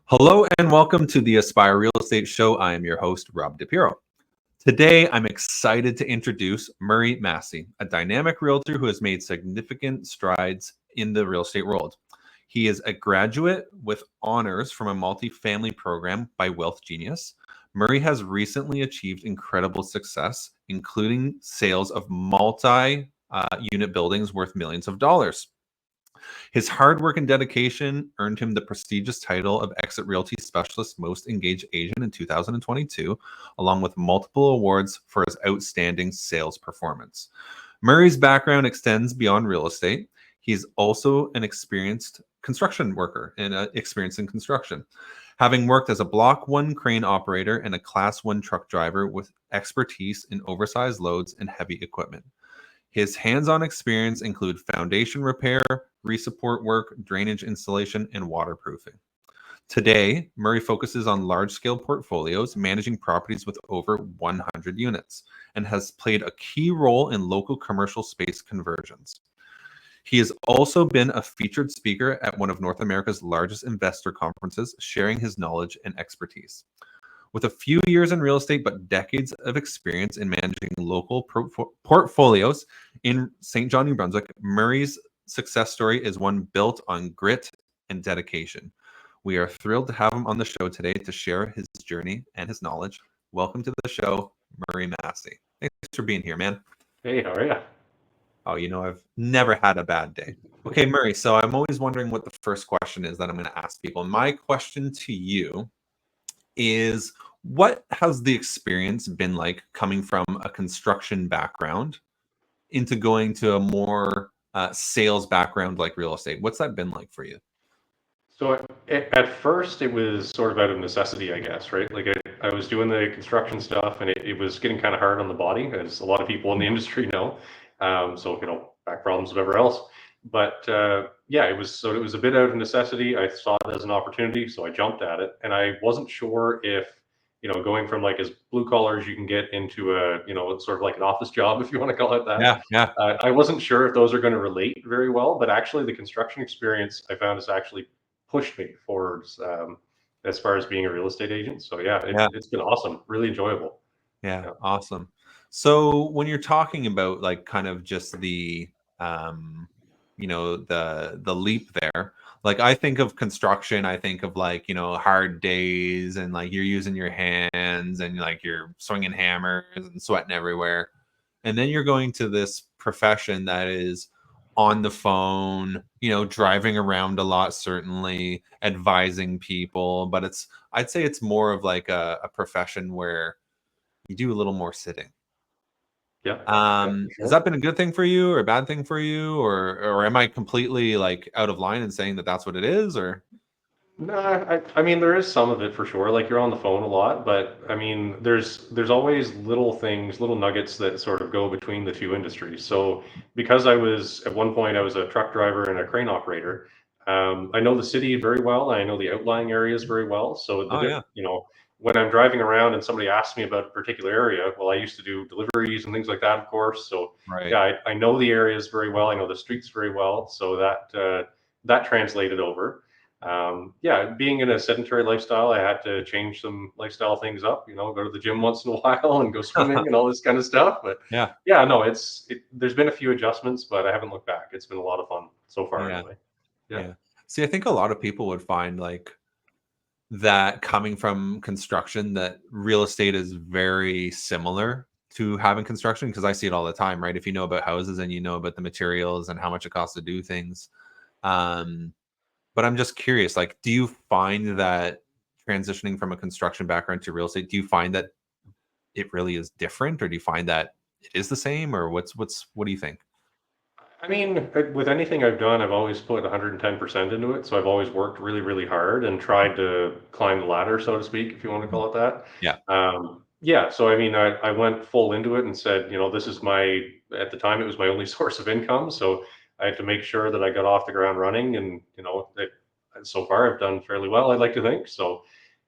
Hello and welcome to the Aspire Real Estate Show. I am your host, Rob DePiero. Today, I'm excited to introduce Murray Massey, a dynamic realtor who has made significant strides in the real estate world. He is a graduate with honors from a multifamily program by Wealth Genius. Murray has recently achieved incredible success, including sales of multi-unit buildings worth millions of dollars. His hard work and dedication earned him the prestigious title of Exit Realty Specialist Most Engaged Agent in 2022, along with multiple awards for his outstanding sales performance. Murray's background extends beyond real estate. He's also an experienced construction worker and experience in construction, having worked as a Block 1 crane operator and a Class 1 truck driver with expertise in oversized loads and heavy equipment. His hands-on experience include foundation repair, resupport work, drainage installation, and waterproofing. Today, Murray focuses on large-scale portfolios, managing properties with over 100 units, and has played a key role in local commercial space conversions. He has also been a featured speaker at one of North America's largest investor conferences, sharing his knowledge and expertise. With a few years in real estate, but decades of experience in managing local portfolios in St. John, New Brunswick, Murray's success story is one built on grit and dedication. We are thrilled to have him on the show today to share his journey and his knowledge. Welcome to the show, Murray Massey. Thanks for being here, man. Hey, how are you? Oh, I've never had a bad day. Okay, Murray, so I'm always wondering what the first question is that I'm going to ask people. My question to you is, what has the experience been like coming from a construction background into going to a more sales background like real estate? What's that been like for you? So at first it was sort of out of necessity, I guess, right? Like I was doing the construction stuff and it was getting kind of hard on the body, as a lot of people in the industry know. Back problems, whatever else. But yeah, it was a bit out of necessity. I saw it as an opportunity, so I jumped at it. And I wasn't sure if, going from like as blue collar as you can get into it's sort of like an office job, if you want to call it that. Yeah. I wasn't sure if those are going to relate very well, but actually the construction experience I found is actually pushed me forwards as far as being a real estate agent. So yeah, it's been awesome, really enjoyable. Yeah, awesome. So when you're talking about like kind of just the the leap there, like I think of construction, I think of like, hard days and like you're using your hands and like you're swinging hammers and sweating everywhere. And then you're going to this profession that is on the phone, driving around a lot, certainly advising people, but I'd say it's more of like a profession where you do a little more sitting. Yeah. Has that been a good thing for you or a bad thing for you, or am I completely like out of line in saying that that's what it is? Or No, I mean there is some of it for sure. Like you're on the phone a lot, but I mean there's always little things, little nuggets that sort of go between the two industries. So because I was at one point I was a truck driver and a crane operator, I know the city very well. I know the outlying areas very well. So oh yeah, when I'm driving around and somebody asks me about a particular area, well, I used to do deliveries and things like that, of course. So right, yeah, I know the areas very well. I know the streets very well. So that translated over. Yeah, being in a sedentary lifestyle, I had to change some lifestyle things up, go to the gym once in a while and go swimming and all this kind of stuff. But yeah, yeah, no, there's been a few adjustments, but I haven't looked back. It's been a lot of fun so far yeah, anyway. Yeah. yeah. See, I think a lot of people would find like that coming from construction, that real estate is very similar to having construction, because I see it all the time, right? If you know about houses and you know about the materials and how much it costs to do things. But I'm just curious, like, do you find that transitioning from a construction background to real estate, do you find that it really is different, or do you find that it is the same, or what do you think? I mean, with anything I've done, I've always put 110% into it. So I've always worked really, really hard and tried to climb the ladder, so to speak, if you want to Mhm. call it that. Yeah. Yeah. So I mean, I went full into it and said, this is at the time, it was my only source of income. So I had to make sure that I got off the ground running. And, so far I've done fairly well, I'd like to think. So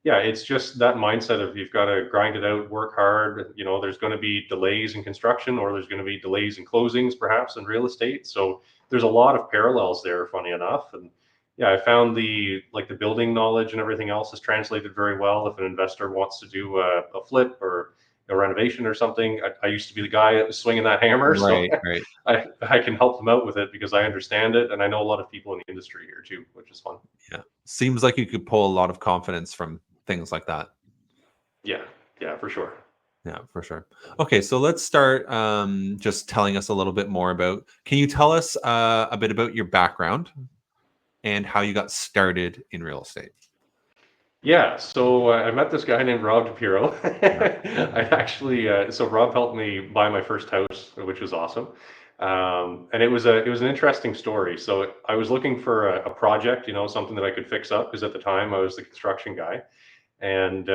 yeah, it's just that mindset of you've got to grind it out, work hard. There's going to be delays in construction, or there's going to be delays in closings, perhaps in real estate. So there's a lot of parallels there, funny enough. And yeah, I found the building knowledge and everything else is translated very well. If an investor wants to do a flip or a renovation or something, I used to be the guy that was swinging that hammer, so Right, right. I can help them out with it because I understand it, and I know a lot of people in the industry here too, which is fun. Yeah. Seems like you could pull a lot of confidence from things like that. Yeah, yeah, for sure. Yeah, for sure. Okay, so let's start just telling us a little bit more about. Can you tell us a bit about your background and how you got started in real estate? Yeah, so I met this guy named Rob DePiro. Yeah. I actually, so Rob helped me buy my first house, which was awesome. And it was an interesting story. So I was looking for a project, something that I could fix up because at the time I was the construction guy. And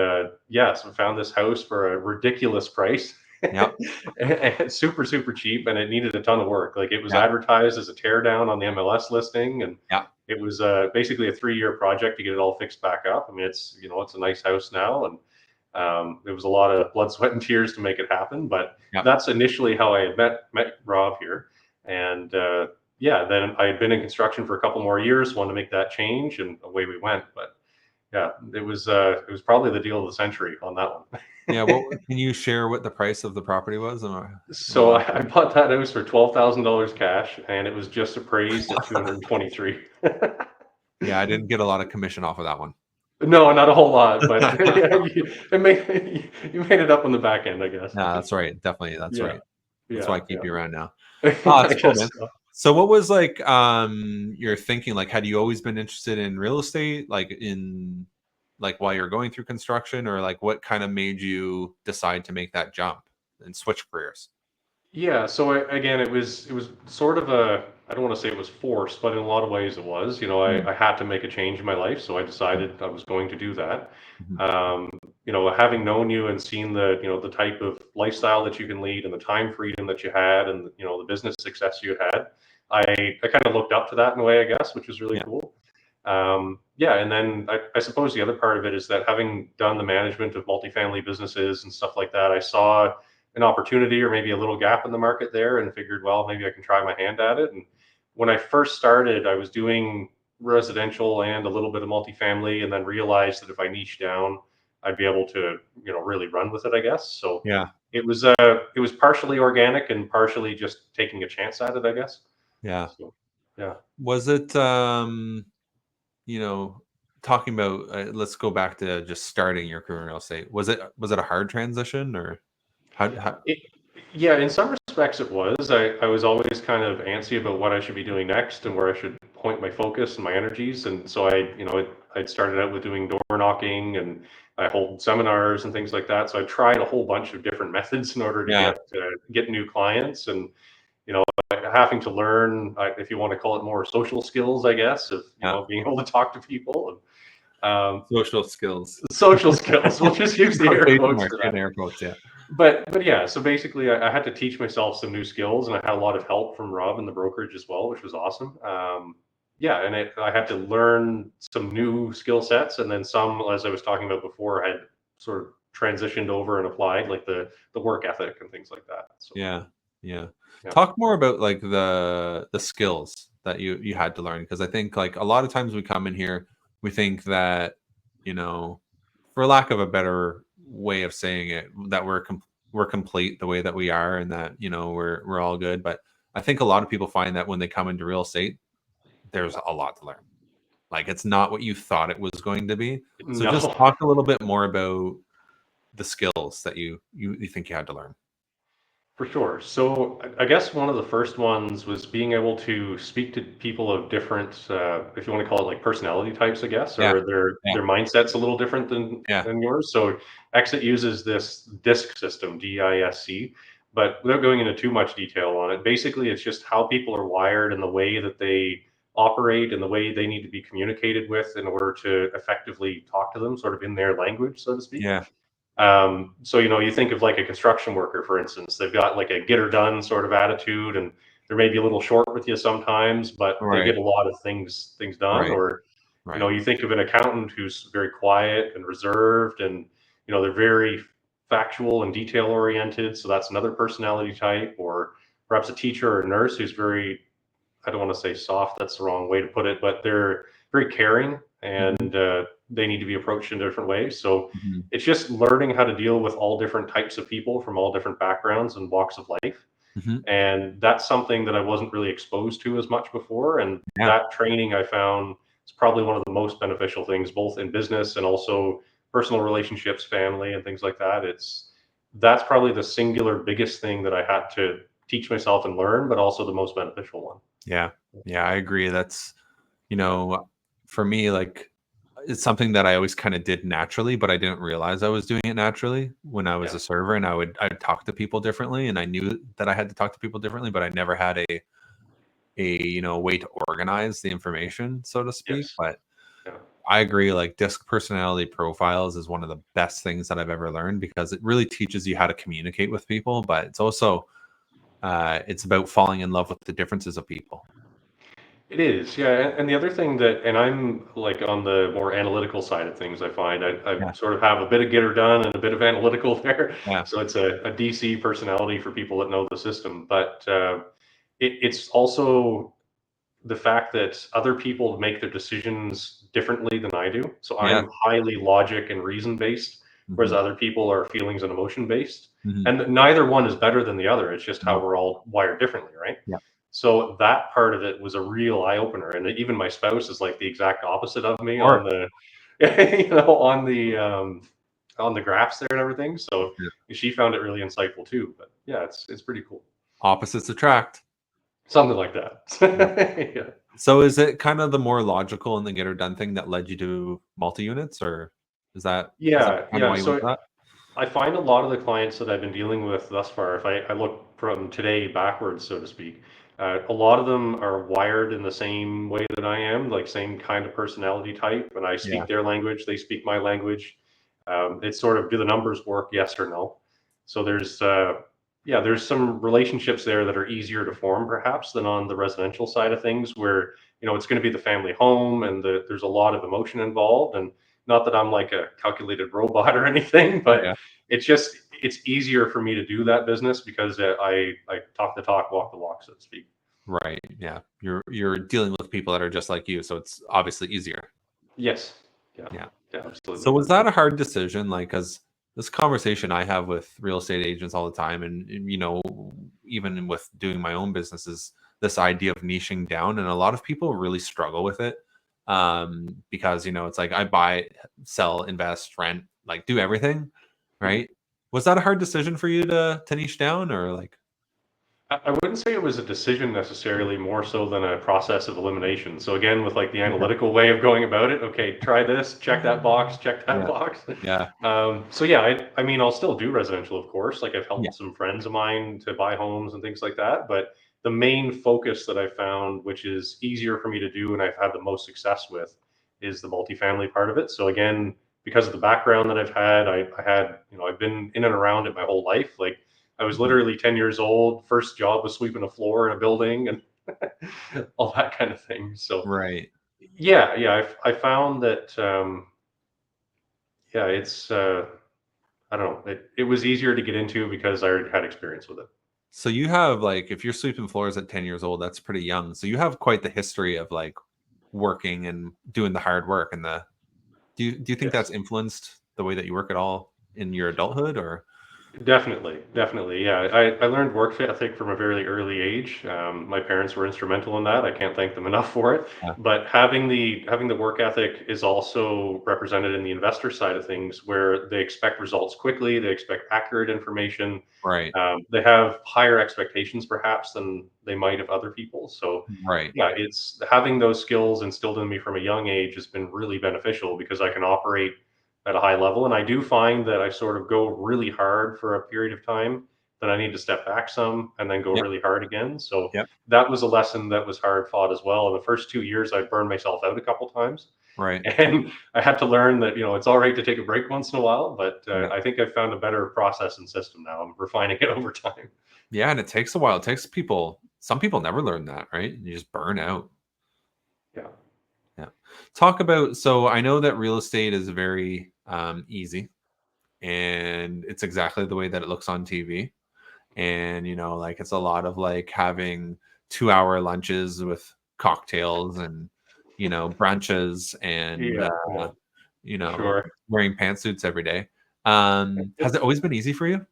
yeah, so I found this house for a ridiculous price. Yeah. And super, super cheap, and it needed a ton of work. Like it was Yeah. advertised as a tear down on the MLS listing, and Yeah. it was basically a 3-year project to get it all fixed back up. I mean, it's a nice house now, and it was a lot of blood, sweat, and tears to make it happen. But Yeah. that's initially how I had met Rob here, and yeah, then I had been in construction for a couple more years, wanted to make that change, and away we went. But yeah, it was probably the deal of the century on that one. Yeah. What can you share what the price of the property was? So I bought that house for $12,000 cash, and it was just appraised at 223. Yeah, I didn't get a lot of commission off of that one. No, not a whole lot, but you made it up on the back end, I guess. Yeah, that's right. Definitely, that's Yeah, right. That's why yeah, I keep you around now. yeah. Oh, I that's cool, guess man. so. So what was like your thinking? Like, had you always been interested in real estate, like while you're going through construction, or like what kind of made you decide to make that jump and switch careers? Yeah, so again, it was sort of a, I don't want to say it was forced, but in a lot of ways it was. Mm, I had to make a change in my life, so I mm, decided I was going to do that. mhm. Um, having known you and seen the type of lifestyle that you can lead and the time freedom that you had and the business success you had, I kind of looked up to that in a way, I guess, which was really Yeah, cool. Yeah, and then I suppose the other part of it is that having done the management of multifamily businesses and stuff like that, I saw an opportunity or maybe a little gap in the market there and figured, well, maybe I can try my hand at it. And when I first started, I was doing residential and a little bit of multifamily, and then realized that if I niche down, I'd be able to, really run with it, I guess. So yeah, it was partially organic and partially just taking a chance at it, I guess. yeah. So yeah. Was it you know, talking about let's go back to just starting your career in real estate. Was it a hard transition or how It, yeah, in some respects it was. I was always kind of antsy about what I should be doing next and where I should point my focus and my energies. And so I'd started out with doing door knocking and I hold seminars and things like that. So I tried a whole bunch of different methods in order to yeah, get new clients and, you know, having to learn, if you want to call it more social skills, I guess, of, yeah. being able to talk to people and Social skills. social skills. We'll just use the air Quotation quotes marks for in that. air quotes, yeah. But yeah, so basically, I had to teach myself some new skills, and I had a lot of help from Rob in the brokerage as well, which was awesome. Yeah, and I had to learn some new skill sets, and then some, as I was talking about before, had sort of transitioned over and applied, like the work ethic and things like that. So Yeah, yeah. yeah, Talk more about like the skills that you had to learn because I think like a lot of times we come in here, we think that you know, for lack of a better way of saying it, that we're complete the way that we are, and that we're all good. But I think a lot of people find that when they come into real estate, there's a lot to learn. Like it's not what you thought it was going to be. So just no. talk a little bit more about the skills that you think you had to learn. For sure. So I guess one of the first ones was being able to speak to people of different, if you want to call it like personality types, I guess, Yeah, or yeah, their mindset's a little different than yeah, yours. So Exit uses this DISC system, DISC, but without going into too much detail on it, basically it's just how people are wired and the way that they operate and the way they need to be communicated with in order to effectively talk to them, sort of in their language, so to speak. yeah. So you think of like a construction worker, for instance, they've got like a get her done sort of attitude, and they're maybe a little short with you sometimes, but they Right, get a lot of things done. right, Or right. you think of an accountant who's very quiet and reserved, and they're very factual and detail oriented. So that's another personality type. Or perhaps a teacher or a nurse who's very, I don't want to say soft, that's the wrong way to put it, but very caring, Mhm. and they need to be approached in different ways. So Mhm. it's just learning how to deal with all different types of people from all different backgrounds and walks of life. Mhm. And that's something that I wasn't really exposed to as much before. And Yeah. that training I found is probably one of the most beneficial things, both in business and also personal relationships, family, and things like that. That's probably the singular biggest thing that I had to teach myself and learn, but also the most beneficial one. Yeah. Yeah, I agree. That's, you know, for me, like, it's something that I always kind of did naturally, but I didn't realize I was doing it naturally when I was Yeah. a server, and I'd talk to people differently, and I knew that I had to talk to people differently, but I never had a way to organize the information, so to speak. Yes. But Yeah. I agree, like disc personality profiles is one of the best things that I've ever learned because it really teaches you how to communicate with people, but it's also it's about falling in love with the differences of people. It is, yeah. And the other thing that, and I'm like on the more analytical side of things, I find I Yeah. sort of have a bit of get her done and a bit of analytical there. Yeah. So it's a DC personality for people that know the system. But it's also the fact that other people make their decisions differently than I do. So Yeah. I'm highly logic and reason based, whereas Hmm. other people are feelings and emotion based. Hmm. And neither one is better than the other. It's just how No. we're all wired differently, right? Yeah. So that part of it was a real eye opener. And even my spouse is like the exact opposite of me Or on the, on the graphs there and everything. So yeah. she found it really insightful too. But yeah, it's pretty cool. Opposites attract. Something like that. Yeah. Yeah. So is it kind of the more logical and the get her done thing that led you to multi units, or is that Yeah, kind of yeah. why you went So for that? I find a lot of the clients that I've been dealing with thus far, if I look from today backwards, so to speak, a lot of them are wired in the same way that I am, like same kind of personality type. And I Yeah. speak their language, they speak my language. It's sort of, do the numbers work, yes or no? So yeah, there's some relationships there that are easier to form perhaps than on the residential side of things, where it's going to be the family home and there's a lot of emotion involved. And not that I'm like a calculated robot or anything, but Yeah. it's easier for me to do that business because I talk the talk, walk the walk, so to speak. Right. Yeah. You're dealing with people that are just like you, so it's obviously easier. Yes. Yeah. Yeah. Yeah. So Absolutely. was that a hard decision? Like, because this conversation I have with real estate agents all the time, and even with doing my own business, is this idea of niching down, and a lot of people really struggle with it, because it's like I buy, sell, invest, rent, like do everything, Mhm. right? Was that a hard decision for you to niche down, or like? I wouldn't say it was a decision necessarily, more so than a process of elimination. So again, with like the Okay. analytical way of going about it, okay, try this, check that box, check that Yeah. box. Yeah. So yeah, I mean, I'll still do residential, of course. Like I've Yeah. helped some friends of mine to buy homes and things like that. But the main focus that I found, which is easier for me to do and I've had the most success with, is the multifamily part of it. So again, because of the background that I've had, I had, I've been in and around it my whole life. Like I was Mhm. literally 10 years old. First job was sweeping a floor in a building and all that kind of thing. So Right. yeah, I found that yeah, it's I don't know, it was easier to get into because I already had experience with it. So you have, like, if you're sweeping floors at 10 years old, that's pretty young. So you have quite the history of like working and doing the hard work and the do you think that's Yes. influenced the way that you work at all in your adulthood, or? Definitely, definitely. Yeah, I learned work ethic from a very early age. My parents were instrumental in that. I can't thank them enough for it. Yeah. But having the work ethic is also represented in the investor side of things, where they expect results quickly. They expect accurate information. Right. They have higher expectations, perhaps, than they might of other people. So, Right. yeah, it's having those skills instilled in me from a young age has been really beneficial because I can operate at a high level. And I do find that I sort of go really hard for a period of time, then I need to step back some and then go Yep. really hard again. So Yep. that was a lesson that was hard fought as well. In the first 2 years, I burned myself out a couple times. Right. And I had to learn that, it's all right to take a break once in a while, but Yeah. I think I've found a better process and system now. I'm refining it over time. Yeah, and it takes a while. It takes people, some people never learn that, right? You just burn out. Yeah. Yeah. Talk about, so I know that real estate is very easy, and it's exactly the way that it looks on TV. And like it's a lot of like having 2-hour lunches with cocktails and brunches and Yeah, yeah, you know, sure. wearing pantsuits every day. Has it always been easy for you?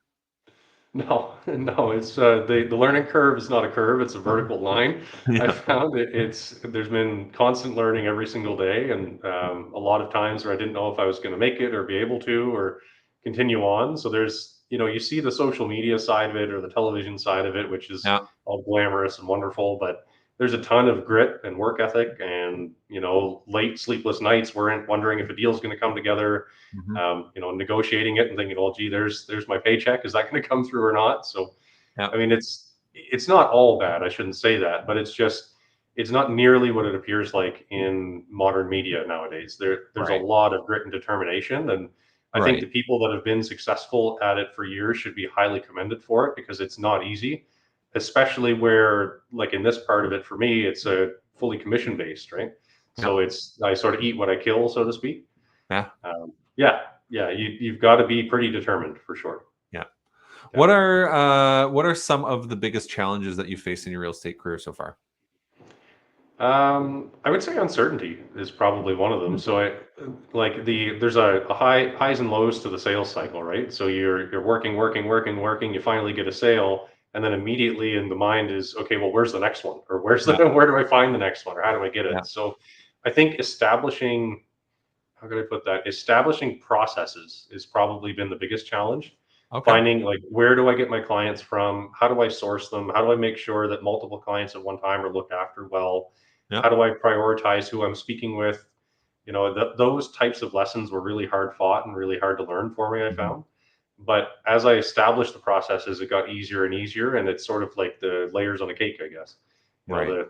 No, no, it's the learning curve is not a curve, it's a vertical line. I Yeah. found there's been constant learning every single day, and a lot of times where I didn't know if I was going to make it or be able to or continue on. So there's, you see the social media side of it or the television side of it, which is Yeah. all glamorous and wonderful, but there's a ton of grit and work ethic and, late sleepless nights wondering if a deal's going to come together, Hmm. negotiating it and thinking, well, gee, there's my paycheck. Is that going to come through or not? So, Yeah. I mean, it's not all bad. I shouldn't say that, but it's not nearly what it appears like in modern media nowadays. There's a Right. lot of grit and determination, and I think Right. the people that have been successful at it for years should be highly commended for it because it's not easy, especially where, like in this part of it, for me, it's a fully commission based, right? Yeah. So I sort of eat what I kill, so to speak. Yeah. Yeah, yeah, you've got to be pretty determined for sure. Yeah. Yeah. What are some of the biggest challenges that you faced in your real estate career so far? I would say uncertainty is probably one of them. Hmm. So there's a highs and lows to the sales cycle, right? So you're working, working, working, working. You finally get a sale, and then immediately in the mind is, okay, well, where's the next one, or Yeah. where do I find the next one, or how do I get Yeah. it? So I think establishing, how can I put that? Establishing processes has probably been the biggest challenge. Okay. Finding, like, where do I get my clients from? How do I source them? How do I make sure that multiple clients at one time are looked after well? Yeah. How do I prioritize who I'm speaking with? Those types of lessons were really hard fought and really hard to learn for me, I Hmm. found. But as I established the processes, it got easier and easier. And it's sort of like the layers on a cake, I guess. Right.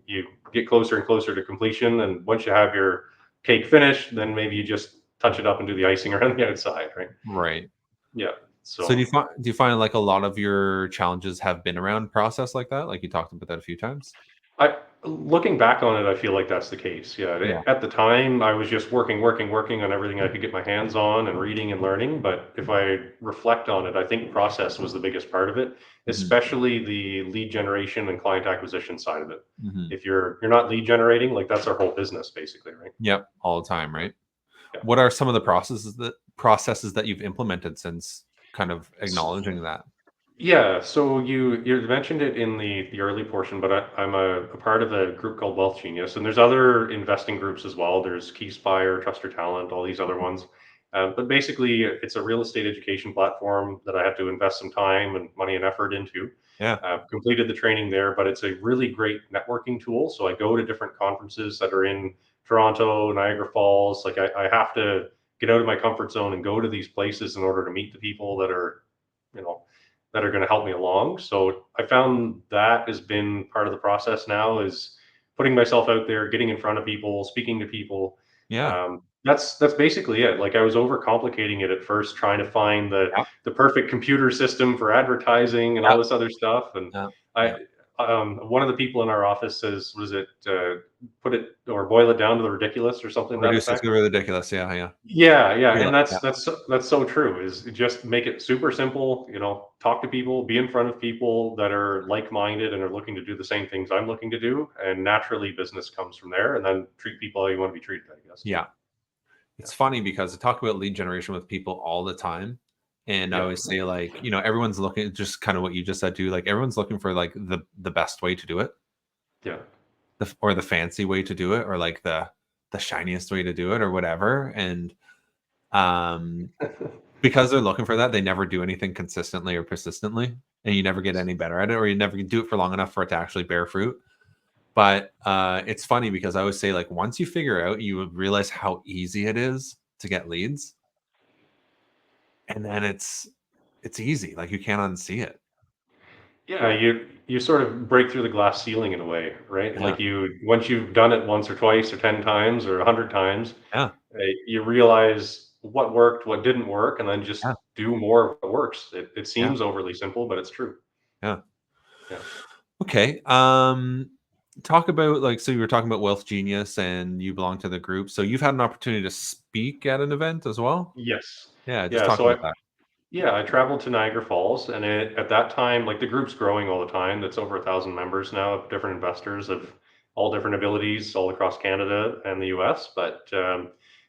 You get closer and closer to completion. And once you have your cake finished, then maybe you just touch it up and do the icing around the outside, right? Right. Yeah. So So do you find like a lot of your challenges have been around process like that? Like you talked about that a few times? I looking back on it, I feel like that's the case. Yeah. Yeah. At the time, I was just working, working, working on everything I could get my hands on and reading and learning. But if I reflect on it, I think process was the biggest part of it, Hmm. especially the lead generation and client acquisition side of it. Hmm. If you're not lead generating, like that's our whole business basically, right? Yep. All the time, right? Yeah. What are some of the processes that you've implemented since kind of acknowledging that? Yeah, so you mentioned it in the early portion, but I'm a part of a group called Wealth Genius, and there's other investing groups as well. There's Keyspire, Trust Your Talent, all these other ones. But basically, it's a real estate education platform that I have to invest some time and money and effort into. Yeah. I've completed the training there, but it's a really great networking tool. So I go to different conferences that are in Toronto, Niagara Falls. Like I have to get out of my comfort zone and go to these places in order to meet the people you know that are going to help me along. So I found that has been part of the process now is putting myself out there, getting in front of people, speaking to people. Yeah. That's basically it. Like I was overcomplicating it at first, trying to find Yeah. the perfect computer system for advertising and all Yeah. this other stuff. And Yeah. I Yeah. one of the people in our office says, "Was it put it or boil it down to the ridiculous or something to that Reduce it effect?" to ridiculous. Yeah. Yeah. Yeah, yeah, Yeah. and Yeah. that's so true. Is just make it super simple. Talk to people, be in front of people that are like-minded and are looking to do the same things I'm looking to do, and naturally, business comes from there. And then treat people how you want to be treated, I guess. Yeah. Yeah, It's funny because I talk about lead generation with people all the time. And I yeah, always say, like, everyone's looking, just kind of what you just said too. Like everyone's looking for like the best way to do it, yeah, or the fancy way to do it, or like the shiniest way to do it, or whatever. And um because they're looking for that, they never do anything consistently or persistently, and you never get any better at it, or you never do it for long enough for it to actually bear fruit. But it's funny because I always say, like, once you figure out, you would realize how easy it is to get leads, and then it's easy. Like you can't unsee it. yeah. You sort of break through the glass ceiling in a way, right? Yeah, Like you once you've done it once or twice or 10 times or 100 times, yeah, you realize what worked, what didn't work, and then yeah, just do more of what works. It yeah, seems overly simple, but it's true. yeah. Yeah. Okay. Talk about, like, so you were talking about Wealth Genius, and you belong to the group. So you've had an opportunity to speak at an event as well. Yes. Yeah, just Yeah. talk So about that. I traveled to Niagara Falls, and at that time, like the group's growing all the time. That's over 1,000 members now of different investors of all different abilities all across Canada and the US. But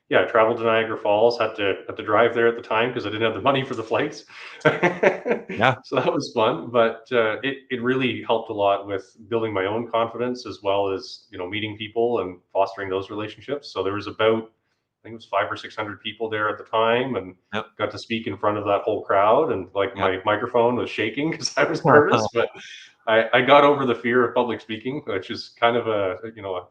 yeah, I traveled to Niagara Falls, had to drive there at the time because I didn't have the money for the flights. Yeah. So that was fun, but it really helped a lot with building my own confidence as well as meeting people and fostering those relationships. So there was about, I think it was 500 or 600 people there at the time, and Yep. got to speak in front of that whole crowd. And like Yep. my microphone was shaking because I was nervous, but I got over the fear of public speaking, which is kind of a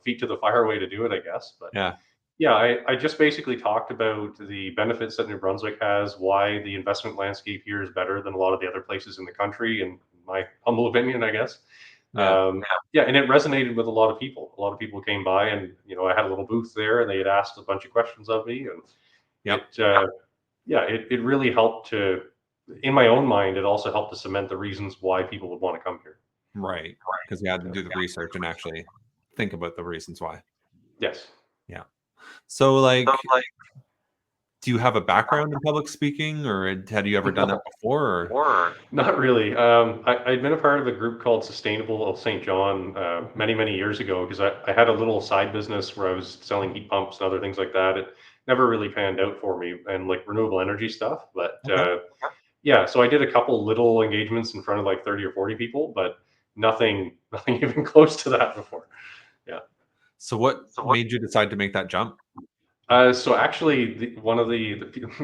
feet to the fire way to do it, I guess. But Yeah. yeah, I just basically talked about the benefits that New Brunswick has, why the investment landscape here is better than a lot of the other places in the country, in my humble opinion, I guess. Yeah. Yeah, and it resonated with a lot of people. A lot of people came by, and I had a little booth there, and they had asked a bunch of questions of me, and Yep. it really helped to, in my own mind, it also helped to cement the reasons why people would want to come here. Right. Because you had to do the research and actually think about the reasons why. Yes. Yeah. So, like, do you have a background in public speaking, or had you ever done that before? Or? Not really. I'd been a part of a group called Sustainable of St. John many, many years ago because I had a little side business where I was selling heat pumps and other things like that. It never really panned out for me, and like renewable energy stuff. But Okay. yeah, so I did a couple little engagements in front of like 30 or 40 people, but nothing, nothing even close to that before. Yeah. So, what made you decide to make that jump? So actually, one of the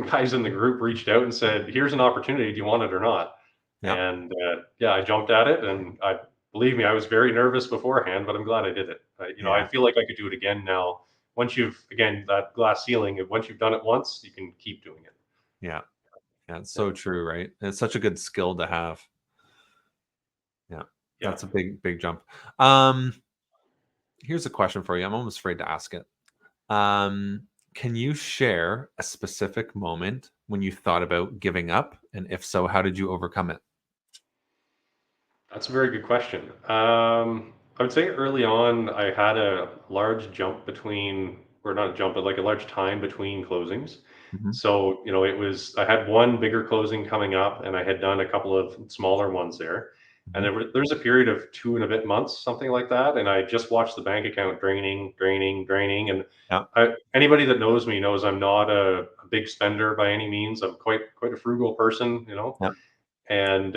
guys in the group reached out and said, "Here's an opportunity. Do you want it or not?" Yeah. And yeah, I jumped at it, and I believe me, I was very nervous beforehand, but I'm glad I did it. I Yeah. feel like I could do it again now. Once you've again that glass ceiling, once you've done it once, you can keep doing it. Yeah. Yeah. It's Yeah, so true, right? It's such a good skill to have. Yeah. yeah, That's a big, big jump. Um, Here's a question for you. I'm almost afraid to ask it. Um, can you share a specific moment when you thought about giving up? And if so, how did you overcome it? that's a very good question. I would say early on, I had a large jump between, or not a jump, but like a large time between closings. Mhm. So, I had one bigger closing coming up, and I had done a couple of smaller ones there. And Mhm. there's a period of 2.5 months, something like that. And I just watched the bank account draining, draining, draining. And Yeah. anybody that knows me knows I'm not a big spender by any means. I'm quite a frugal person. Yeah. And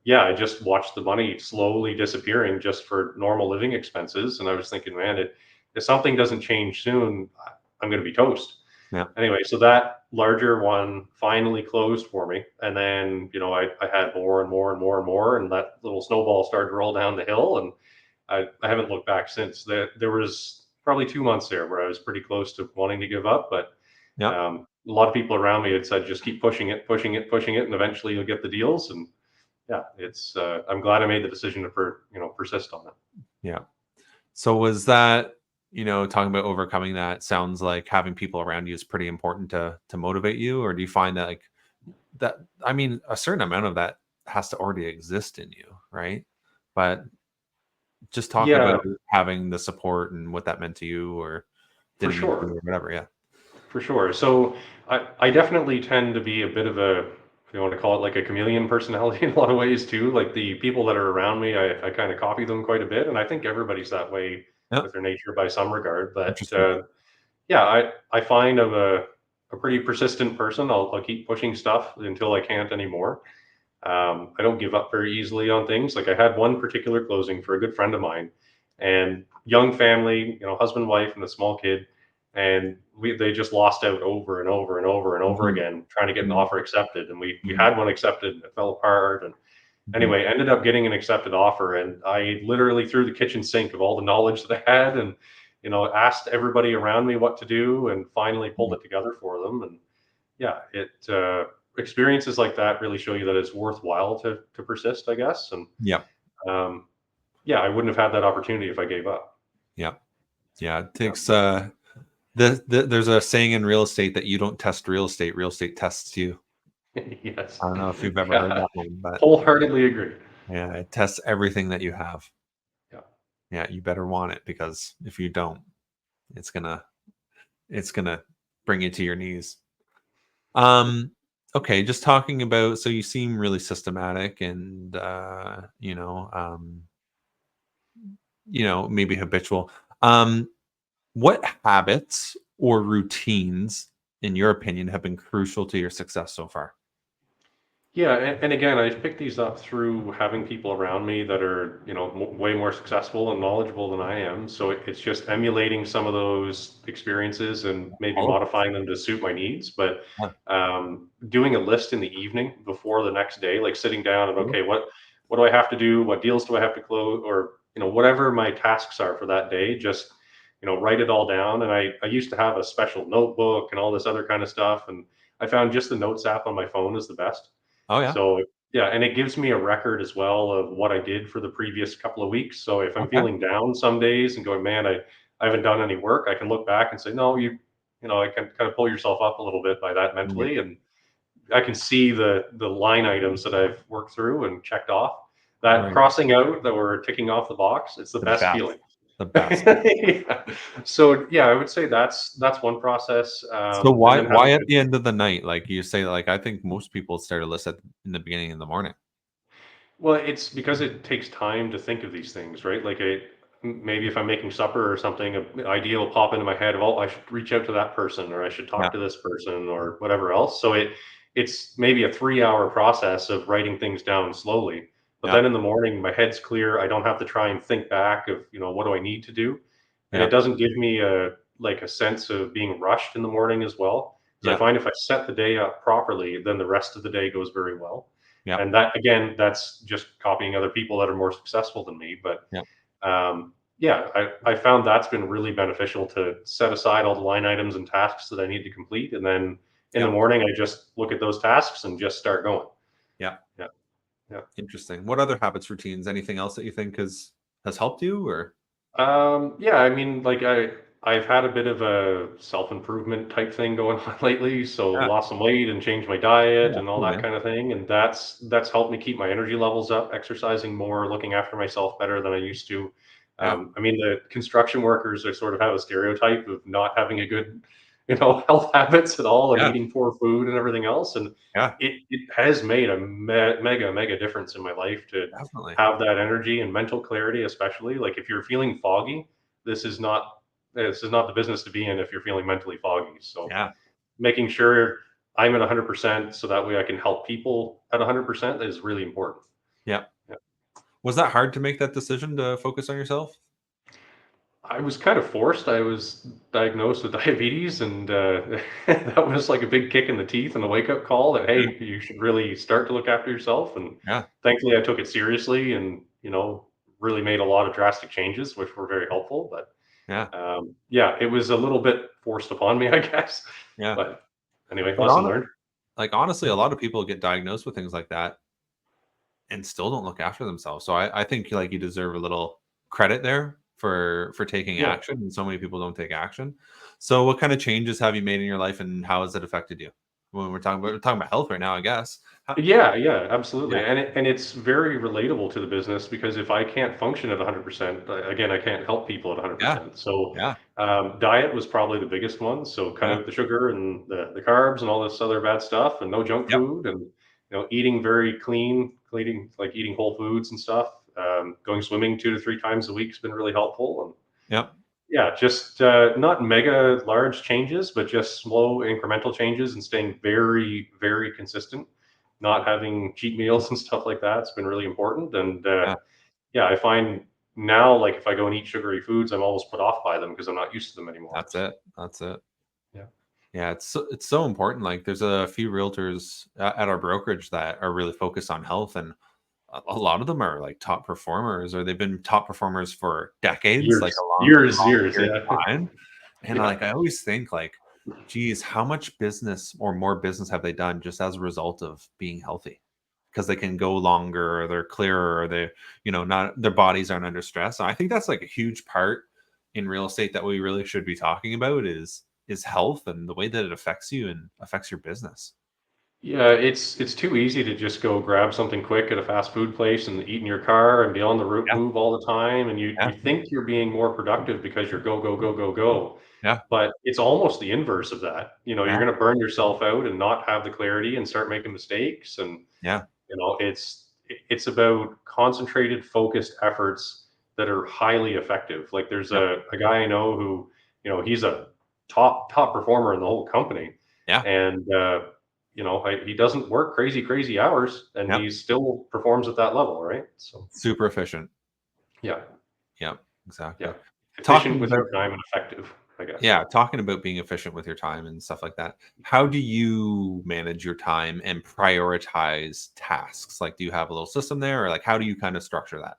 yeah, I just watched the money slowly disappearing just for normal living expenses. And I was thinking, man, if something doesn't change soon, I'm going to be toast. Yeah. Anyway, so that larger one finally closed for me. And then, I had more and more and more and more. And that little snowball started to roll down the hill. And I haven't looked back since. There was probably 2 months there where I was pretty close to wanting to give up. But Yeah. a lot of people around me had said, just keep pushing it, pushing it, pushing it, and eventually you'll get the deals. And yeah, it's I'm glad I made the decision to persist on it. Yeah. So was that, talking about overcoming that sounds like having people around you is pretty important to motivate you, or do you find that like that I mean a certain amount of that has to already exist in you, right? But just talk Yeah, about having the support and what that meant to you or for didn't mean to you sure, or whatever. Yeah. for sure. So I definitely tend to be a bit of a, if you want to call it, like a chameleon personality in a lot of ways too. Like the people that are around me, I kind of copy them quite a bit, and I think everybody's that way Yeah. with their nature by some regard. But Interesting. yeah, I find I'm a pretty persistent person. I'll keep pushing stuff until I can't anymore. I don't give up very easily on things. Like I had one particular closing for a good friend of mine, and young family, husband, wife, and a small kid, and they just lost out over and over and over and over Mhm. again trying to get an Mhm. offer accepted, and we Mhm. had one accepted, and it fell apart, and Mhm. anyway, ended up getting an accepted offer, and I literally threw the kitchen sink of all the knowledge that I had, and asked everybody around me what to do, and finally pulled Yeah. it together for them, and yeah, experiences like that really show you that it's worthwhile to persist, I guess. And Yeah. um, yeah, I wouldn't have had that opportunity if I gave up. Yeah. Yeah. It Yeah. takes there's a saying in real estate that you don't test real estate tests you. Yes. I don't know if you've ever heard Yeah, that one, but wholeheartedly agree. yeah, it tests everything that you have. Yeah. Yeah, you better want it because if you don't, it's gonna it's gonna bring you to your knees. Um, okay, just talking about so you seem really systematic and maybe habitual. Um, what habits or routines, in your opinion, have been crucial to your success so far? Yeah, and again, I picked these up through having people around me that are, way more successful and knowledgeable than I am. So it's just emulating some of those experiences and maybe All of us. modifying them to suit my needs. But Yeah. doing a list in the evening before the next day, like sitting down and Cool. okay, what do I have to do? What deals do I have to close? Or whatever my tasks are for that day, just write it all down. And I used to have a special notebook and all this other kind of stuff, and I found just the notes app on my phone is the best. Oh yeah. So yeah, and it gives me a record as well of what I did for the previous couple of weeks. So if I'm Okay. feeling down some days and going, man, I haven't done any work, I can look back and say, no, I can kind of pull yourself up a little bit by that Yeah. mentally, and I can see the line items that I've worked through and checked off. That Right. crossing out that we're ticking off the box, it's the The best best. feeling. The best. Yeah. So yeah, I would say that's one process, So and why then having why at good. the end of the night? Like you say, like I think most people start a list in the beginning of the morning. Well, it's because it takes time to think of these things, right? Like maybe if I'm making supper or something, an idea will pop into my head of, oh, I should reach out to that person, or I should Yeah. talk to this person, or whatever else. So it's maybe a 3 hour process of writing things down slowly. But Yeah. then in the morning, my head's clear. I don't have to try and think back of, what do I need to do? And it Yeah. doesn't give me a sense of being rushed in the morning as well. Because I Yeah. find if I set the day up properly, then the rest of the day goes very well. Yeah. And that again, that's just copying other people that are more successful than me. But Yeah. yeah, I found that's been really beneficial to set aside all the line items and tasks that I need to complete. And then in the Yeah. morning, I just look at those tasks and just start going. Yeah. Yeah. Yeah. Interesting. What other habits, routines, anything else that you think has helped you or Yeah, I mean, like I've had a bit of a self-improvement type thing going on lately, so yeah. lost some weight and changed my diet Yeah. and all Cool, that man. kind of thing, and that's helped me keep my energy levels up, exercising more, looking after myself better than I used to. Yeah. I mean, the construction workers are sort of have a stereotype of not having a good, health habits at all and Yeah. eating poor food and everything else, and Yeah. it has made a mega difference in my life to Definitely. have that energy and mental clarity, especially like if you're feeling foggy, this is not this is not the business to be in if you're feeling mentally foggy. So Yeah. making sure I'm at 100% so that way I can help people at 100% is really important. Yeah. Yeah. Was that hard to make that decision to focus on yourself? I was kind of forced. I was diagnosed with diabetes, and that was like a big kick in the teeth and a wake up call that Yeah. hey, you should really start to look after yourself. And Yeah. thankfully, I took it seriously, and really made a lot of drastic changes, which were very helpful. But Yeah. yeah, it was a little bit forced upon me, I guess. Yeah. But anyway, But lesson learned. honestly, a lot of people get diagnosed with things like that and still don't look after themselves. So I think like you deserve a little credit there for taking Yeah. action, and so many people don't take action. So what kind of changes have you made in your life, and how has it affected you? When we're talking about health right now, I guess. Yeah, yeah, absolutely, Yeah, and it's very relatable to the business because if I can't function at 100%, again, I can't help people at yeah, 100%. So, yeah, diet was probably the biggest one. So, cut yeah, out the sugar and the carbs and all this other bad stuff, and no junk yep, food, and eating very cleaning like eating whole foods and stuff. Going swimming 2 to 3 times a week has been really helpful, and yep, yeah, just not mega large changes, but just slow incremental changes and staying very consistent. Not having cheat meals and stuff like that's been really important. And yeah. yeah, I find now like if I go and eat sugary foods, I'm almost put off by them because I'm not used to them anymore. That's So it. That's it. yeah, Yeah, it's so important. Like, there's a few realtors at our brokerage that are really focused on health, and a lot of them are like top performers, or they've been top performers for decades, like years, a long, years, long years. period Yeah, of time. And yeah, like I always think, like, geez, how much business or more business have they done just as a result of being healthy? Because they can go longer, or they're clearer, or they, not their bodies aren't under stress. And I think that's like a huge part in real estate that we really should be talking about is health and the way that it affects you and affects your business. yeah. It's too easy to just go grab something quick at a fast food place and eat in your car and be on the Yeah, move all the time, and you yeah, think you're being more productive because you're go. yeah, But it's almost the inverse of that. You're yeah, going to burn yourself out and not have the clarity and start making mistakes. And yeah, it's about concentrated, focused efforts that are highly effective. Like there's Yep. a guy I know who, he's a top performer in the whole company, Yeah. and he doesn't work crazy hours, and Yep. he still performs at that level, right? So Super efficient. yeah, Yep. Exactly. yeah, efficient Talking with about your time and effective, I guess. Yeah, talking about being efficient with your time and stuff like that. How do you manage your time and prioritize tasks? Like, do you have a little system there, or like, how do you kind of structure that?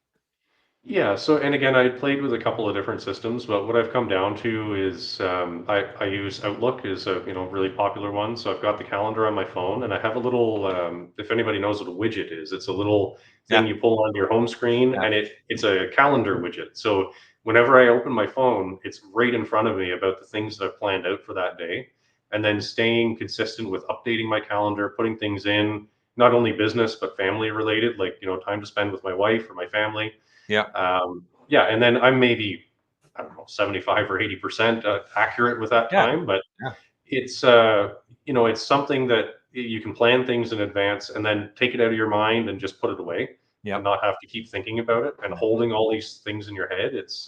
Yeah, so and again, I played with a couple of different systems, but what I've come down to is I use Outlook is a really popular one. So I've got the calendar on my phone, and I have a little if anybody knows what a widget is, it's a little thing Yeah, you pull on your home screen, yeah, and it's a calendar widget. So whenever I open my phone, it's right in front of me about the things that I've planned out for that day, and then staying consistent with updating my calendar, putting things in, not only business but family related, like time to spend with my wife or my family. yeah, Yeah, and then I'm maybe, I don't know, 75 or 80% accurate with that yeah, time, but yeah, it's it's something that you can plan things in advance and then take it out of your mind and just put it away and yep, not have to keep thinking about it and yeah, holding all these things in your head. It's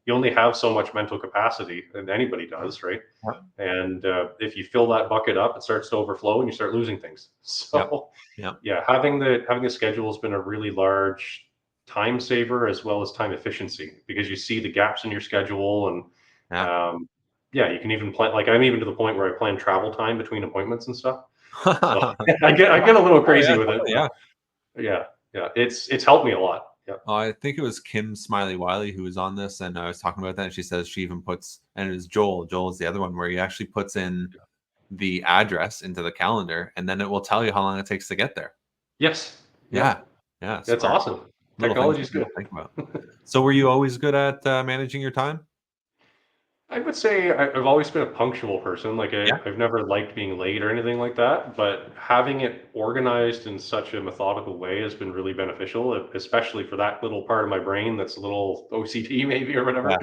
you only have so much mental capacity, and anybody does, right? yep, And if you fill that bucket up, it starts to overflow and you start losing things. yep, So yep, yeah, having the schedule has been a really large time saver as well as time efficiency, because you see the gaps in your schedule, and yeah. yeah, you can even plan. Like I'm even to the point where I plan travel time between appointments and stuff. So I get a little Oh yeah, crazy with it, totally, but yeah. yeah, yeah, it's helped me a lot. Yeah. I think it was Kim Smiley Wiley who was on this, and I was talking about that. And she says she even puts, and it was Joel. Joel is the other one where he actually puts in the address into the calendar, and then it will tell you how long it takes to get there. Yes. Yeah. Yeah, yeah, That's smart. awesome. Little things Technology you is don't good. think about. So, were you always good at managing your time? I would say I've always been a punctual person. Like Yeah, I've never liked being late or anything like that. But having it organized in such a methodical way has been really beneficial, especially for that little part of my brain that's a little OCD maybe or yeah,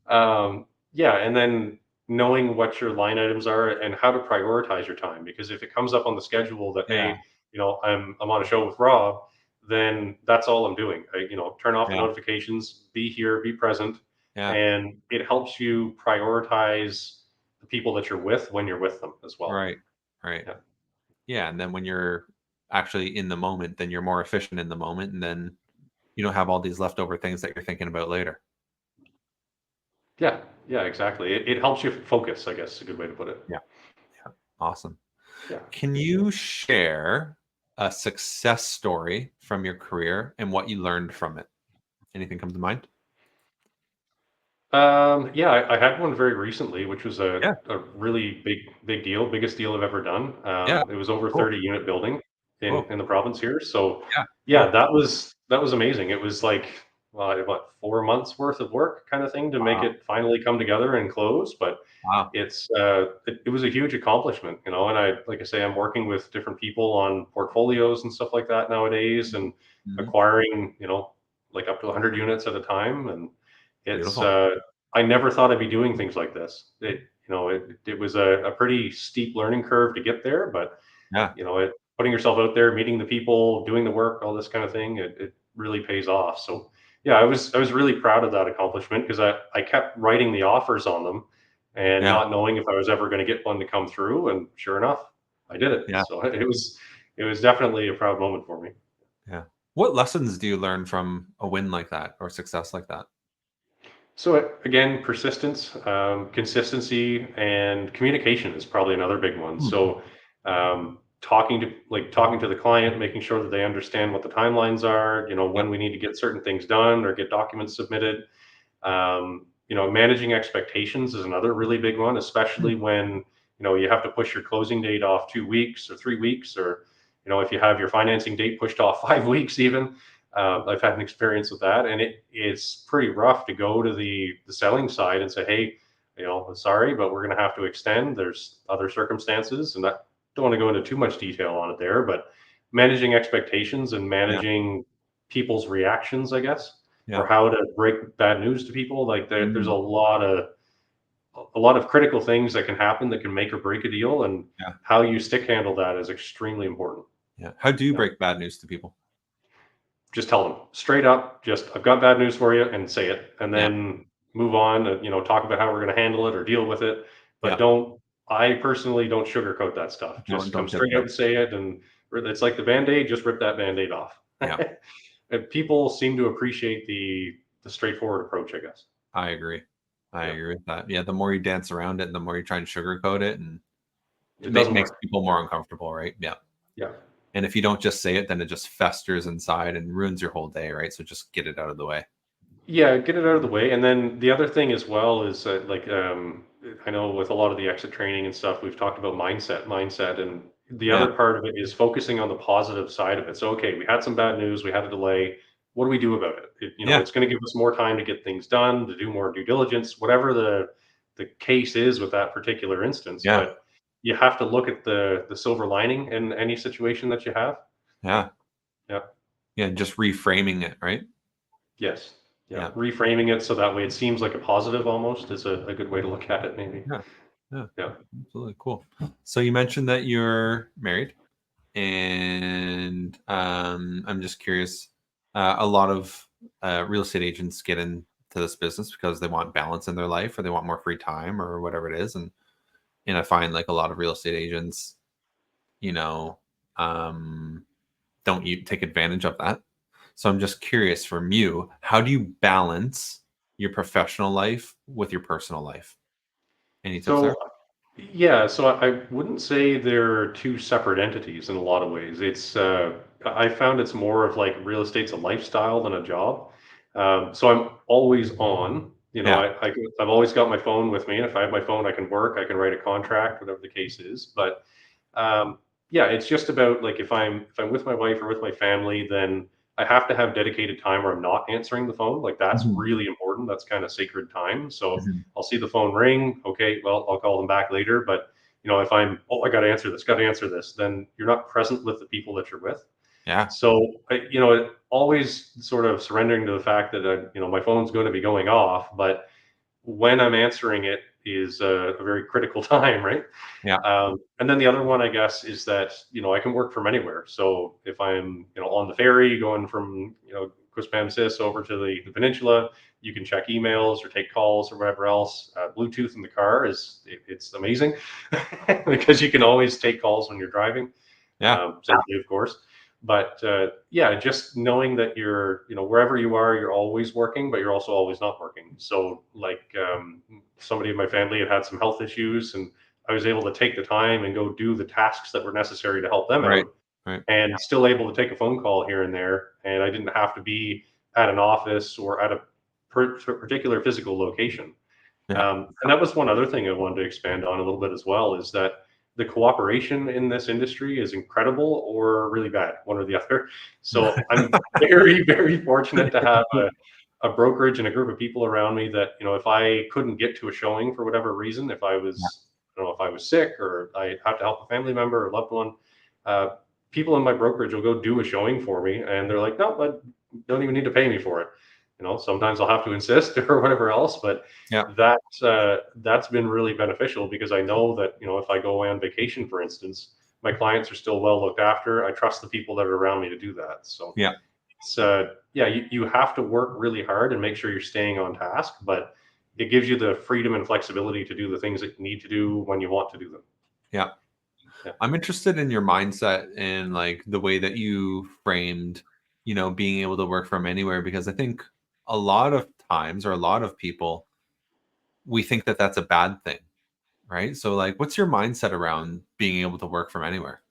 whatever. Yeah, and then knowing what your line items are and how to prioritize your time. Because if it comes up on the schedule that yeah, hey, I'm on a show with Rob, then that's all I'm doing. Turn off the yeah, notifications, be here, be present, yeah. and it helps you prioritize the people that you're with when you're with them as well. Right, right. Yeah, Yeah, and then when you're actually in the moment, then you're more efficient in the moment, and then you don't have all these leftover things that you're thinking about later. yeah, yeah, exactly. It helps you focus, I guess, is a good way to put it. Yeah, yeah. Awesome. Yeah. Can you share a success story from your career and what you learned from it? Anything come to mind? Yeah, I had one very recently, which was Yeah, a really big deal, biggest deal I've ever done. yeah. It was over Cool. 30 unit building Cool. in the province here. So Yeah, yeah, cool. that was amazing. It was like what 4 months worth of work kind of thing to make Wow. it finally come together and close. But Wow. it was a huge accomplishment, and I like I say, I'm working with different people on portfolios and stuff like that nowadays, and Mhm. acquiring like up to 100 units at a time, and it's Beautiful. I never thought I'd be doing things like this. It was a pretty steep learning curve to get there, but Yeah, putting yourself out there, meeting the people, doing the work, all this kind of thing, it really pays off. So yeah, I was really proud of that accomplishment, because I kept writing the offers on them and yeah, not knowing if I was ever going to get one to come through, and sure enough, I did it. yeah, So it was definitely a proud moment for me. yeah. What lessons do you learn from a win like that or success like that? So again, persistence, consistency, and communication is probably another big one. Mm, So talking to the client, making sure that they understand what the timelines are, yep, when we need to get certain things done or get documents submitted. Managing expectations is another really big one, mm, especially when you have to push your closing date off 2 weeks or 3 weeks, or if you have your financing date pushed off 5 weeks even. I've had an experience with that, and it's pretty rough to go to the selling side and say, hey, sorry, but we're going to have to extend. There's other circumstances, and I don't want to go into too much detail on it there, but managing expectations and yeah, managing people's reactions, I guess, or yeah, how to break bad news to people. Like there's mm, a lot of critical things that can happen that can make or break a deal, and yeah, how you stick handle that is extremely important. yeah. How do you Yeah. break bad news to people? just tell them straight up, just I've got bad news for you, and say it, and Yeah. then move on. Talk about how we're going to handle it or deal with it, but Yeah. don't. I personally don't sugarcoat that stuff. Just come Don't straight out sugarcoat. and say it, and it's like the band-aid. Just rip that band-aid off. Yeah. And people seem to appreciate the straightforward approach, I guess. I agree. I Yeah, agree with that. Yeah. The more you dance around it, the more you try and sugarcoat it, and it it doesn't makes work. people more uncomfortable, right? Yeah. Yeah. And if you don't just say it, then it just festers inside and ruins your whole day, right? So just get it out of the way. Yeah, get it out of the way. And then the other thing as well is I know with a lot of the exit training and stuff, we've talked about mindset. And the Yeah. other part of it is focusing on the positive side of it. So, okay, we had some bad news, we had a delay. What do we do about it? Yeah. It's going to give us more time to get things done, to do more due diligence, whatever the case is with that particular instance. Yeah. But you have to look at the silver lining in any situation that you have. Yeah. Yeah. Yeah. Just reframing it, right? Yes. Yeah. Yeah. Reframing it so that way it seems like a positive almost is a good way to look at it, maybe. Yeah. Yeah. Yeah. Absolutely cool. So you mentioned that you're married, and I'm just curious. A lot of real estate agents get into this business because they want balance in their life, or they want more free time, or whatever it is. And I find like a lot of real estate agents, you know, um, don't you take advantage of that. So I'm just curious from you, how do you balance your professional life with your personal life? Any tips So, there? yeah, so I wouldn't say they're two separate entities in a lot of ways. I found it's more of like real estate's a lifestyle than a job. So I'm always on. Yeah. I've always got my phone with me. And if I have my phone, I can work, I can write a contract, whatever the case is. But Um, yeah, it's just about like if I'm with my wife or with my family, then I have to have dedicated time where I'm not answering the phone. Like that's Mhm. really important. That's kind of sacred time. So Mhm. I'll see the phone ring. Okay, well, I'll call them back later. But if I got to answer this, got to answer this, then you're not present with the people that you're with. Yeah. So always sort of surrendering to the fact that my phone's going to be going off, but when I'm answering it is a very critical time, right? Yeah. And then the other one, I guess, is that I can work from anywhere. So if I'm on the ferry going from Quispamsis over to the peninsula, you can check emails or take calls or whatever else. Bluetooth in the car it's amazing because you can always take calls when you're driving, Yeah. safely, of course. But yeah, just knowing that you're wherever you are, you're always working, but you're also always not working. So like somebody in my family had some health issues, and I was able to take the time and go do the tasks that were necessary to help them Right. out, Right. and still able to take a phone call here and there. And I didn't have to be at an office or at a particular physical location. Yeah. And that was one other thing I wanted to expand on a little bit as well, is that the cooperation in this industry is incredible or really bad, one or the other. So I'm very, very fortunate to have a brokerage and a group of people around me that, if I couldn't get to a showing for whatever reason, if I Yeah. was, I don't know, if I was sick or I had to help a family member or loved one, uh, people in my brokerage will go do a showing for me, and they're like, no, but don't even need to pay me for it. Sometimes I'll have to insist or whatever else, but Yeah. that's been really beneficial because I know that if I go away on vacation, for instance, my clients are still well looked after. I trust the people that are around me to do that. So Yeah. it's yeah, you have to work really hard and make sure you're staying on task, but it gives you the freedom and flexibility to do the things that you need to do when you want to do them. Yeah. Yeah. I'm interested in your mindset and like the way that you framed, being able to work from anywhere, because I think a lot of times, or a lot of people, we think that that's a bad thing, right? So like what's your mindset around being able to work from anywhere?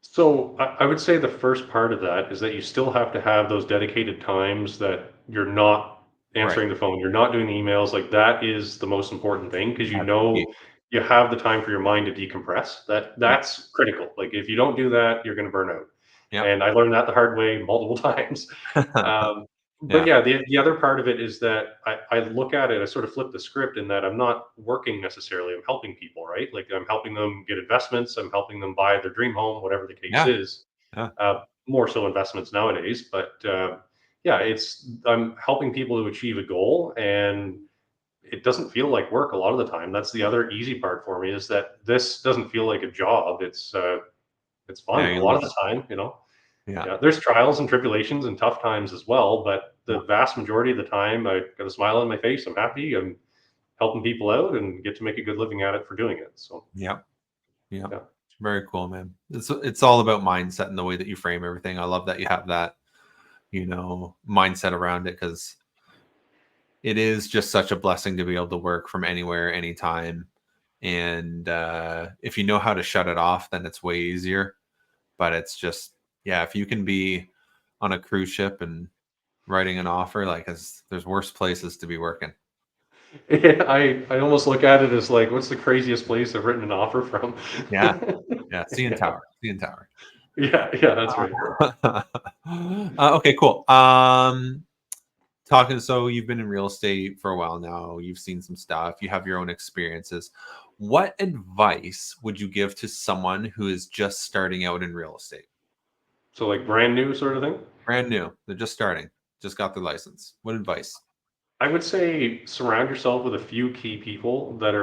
So I would say the first part of that is that you still have to have those dedicated times that you're not Right. answering the phone, you're not doing the emails. Like that is the most important thing because That's key. you have the time for your mind to decompress. Yeah. That's critical. Like if you don't do that, you're going to burn out. Yeah. And I learned that the hard way multiple times. Um, but Yeah. yeah, the other part of it is that I look at it, I sort of flip the script in that I'm not working necessarily. I'm helping people, right? Like I'm helping them get investments. I'm helping them buy their dream home, whatever the case Yeah. is. Yeah. More so investments nowadays, but yeah, I'm helping people to achieve a goal, and it doesn't feel like work a lot of the time. That's the other easy part for me is that this doesn't feel like a job. It's Yeah. fun a You lot love of it. the time. Yeah. Yeah, there's trials and tribulations and tough times as well, but Yeah. the vast majority of the time, I got a smile on my face. I'm happy. I'm helping people out and get to make a good living at it for doing it. So, Yeah. Yeah. yeah. Very cool, man. It's all about mindset and the way that you frame everything. I love that you have that, mindset around it, because it is just such a blessing to be able to work from anywhere, anytime. And if you know how to shut it off, then it's way easier. But it's just, yeah, if you can be on a cruise ship and writing an offer, like, there's worse places to be working. Yeah, I almost look at it as like, what's the craziest place I've written an offer from? Yeah. Yeah. CN Yeah, Tower. CN Tower. yeah, that's right. Okay, cool. Talking, so you've been in real estate for a while now. You've seen some stuff. You have your own experiences. What advice would you give to someone who is just starting out in real estate? So, like brand new sort of thing. Brand new. They're just starting. Just got their license. What advice? I would say surround yourself with a few key people that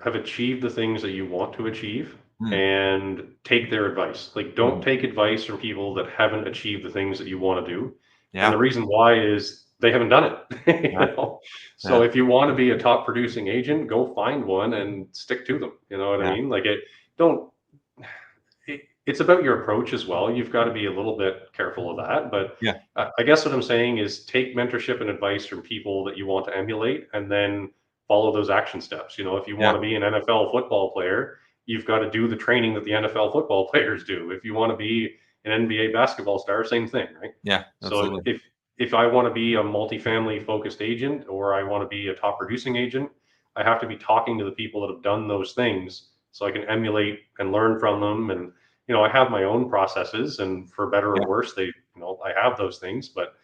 have achieved the things that you want to achieve Mm, and take their advice. Like don't mm. take advice from people that haven't achieved the things that you want to do. And the Yeah. reason why is they haven't done it. Yeah. So Yeah. if you want to be a top producing agent, go find one and stick to them. You know what I Yeah. mean? Like it don't it's about your approach as well. You've got to be a little bit careful of that. But Yeah. I guess what I'm saying is take mentorship and advice from people that you want to emulate and then follow those action steps. You know, if you want Yeah. to be an NFL football player, you've got to do the training that the NFL football players do. If you want to be an NBA basketball star, same thing, right? Yeah. So Absolutely. if I want to be a multifamily focused agent or I want to be a top producing agent, I have to be talking to the people that have done those things so I can emulate and learn from them. And I have my own processes, and for better or Yeah. worse, I have those things. But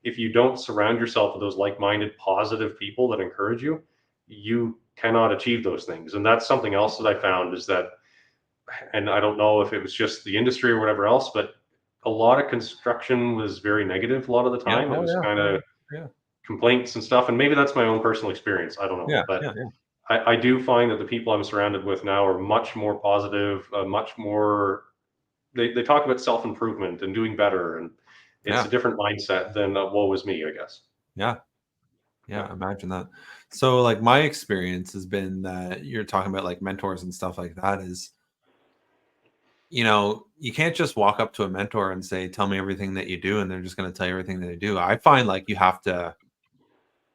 if you don't surround yourself with those like-minded, positive people that encourage you, you cannot achieve those things. And that's something else that I found is that, and I don't know if it was just the industry or whatever else, but a lot of construction was very negative a lot of the Yeah. time. It Oh, was yeah. kind Oh, of yeah. Yeah. complaints and stuff. And maybe that's my own personal experience. I don't know. Yeah. But Yeah. Yeah. I do find that the people I'm surrounded with now are much more positive, much more they talk about self improvement and doing better, and it's a Yeah. different mindset than woe is me, I guess. Yeah. Yeah, Yeah, imagine that. So, like, my experience has been that you're talking about like mentors and stuff like that is, you can't just walk up to a mentor and say, "Tell me everything that you do," and they're just going to tell you everything that they do. I find like you have to,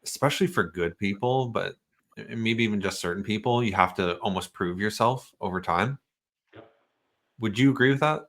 especially for good people, but maybe even just certain people, you have to almost prove yourself over time. yeah, Would you agree with that?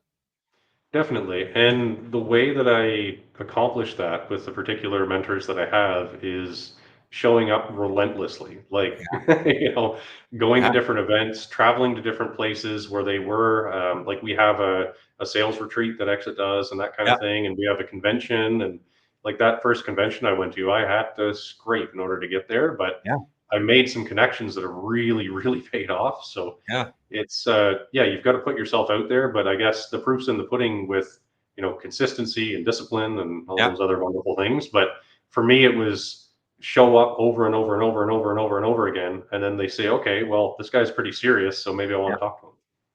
definitely. And the way that I accomplish that with the particular mentors that I have is showing up relentlessly, like Yeah. going to Yeah. different events, traveling to different places where they were. Like we have a sales retreat that Exit does, and that kind Yeah. of thing, and we have a convention, and like that first convention I went to, I had to scrape in order to get there, but Yeah. I made some connections that have really, really paid off. So Yeah. it's yeah, you've got to put yourself out there, but I guess the proof's in the pudding with consistency and discipline and all Yeah. those other wonderful things. But for me, it was show up over and over and over and over and over and over again, and then they say, okay, well, this guy's pretty serious, so maybe I want Yeah. to talk to him.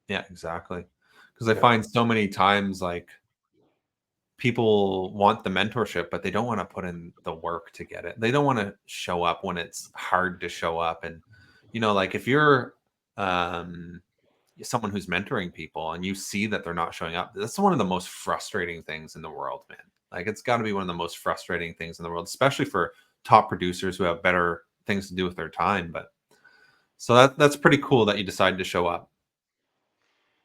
Yeah. Exactly. Because I Yeah, find so many times like people want the mentorship, but they don't want to put in the work to get it. They don't want to show up when it's hard to show up. And, like if you're um, someone who's mentoring people and you see that they're not showing up, that's one of the most frustrating things in the world, man. Like it's got to be one of the most frustrating things in the world, especially for top producers who have better things to do with their time. But so that's pretty cool that you decided to show up.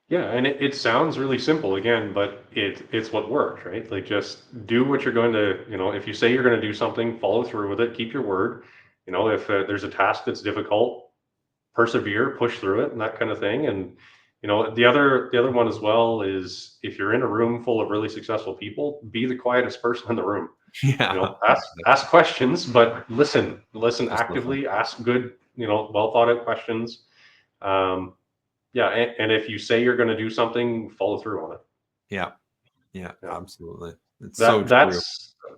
yeah, and it sounds really simple again, but it's what works, right? Like just do what you're going to, if you say you're going to do something, follow through with it, keep your word. If there's a task that's difficult, persevere, push through it, and that kind of thing. And the other one as well is if you're in a room full of really successful people, be the quietest person in the room. Yeah. Ask questions, but listen Just listen. actively, ask good, well thought out questions. Um, yeah, and if you say you're going to do something, follow through on it. Yeah. Yeah. Yeah. Absolutely. It's so That true.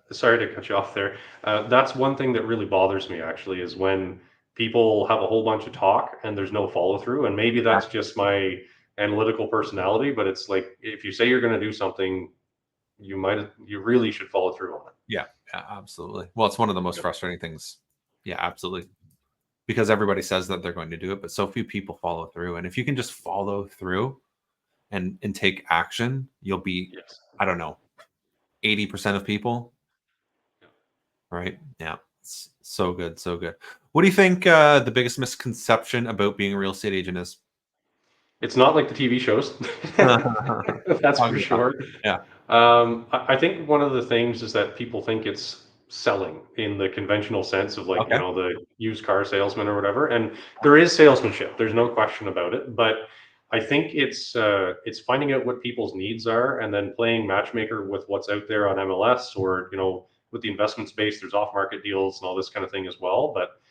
that's sorry to cut you off there. That's one thing that really bothers me actually is when people have a whole bunch of talk and there's no follow through. And maybe Yeah. that's just my analytical personality, but it's like if you say you're going to do something, you really should follow through on it. Yeah, absolutely. Well, it's one of the most Yep. frustrating things. Yeah, absolutely. Because everybody says that they're going to do it, but so few people follow through. And if you can just follow through and take action, you'll be, Yes. I don't know, 80% of people, right? Yeah. It's so good, so good. What do you think the biggest misconception about being a real estate agent is? It's not like the TV shows. That's Talk for about sure. that. Yeah. I think one of the things is that people think it's selling in the conventional sense of, like, Okay. the used car salesman or whatever. And there is salesmanship. There's no question about it. But I think it's finding out what people's needs are and then playing matchmaker with what's out there on MLS, or with the investment space. There's off market deals and all this kind of thing as well. But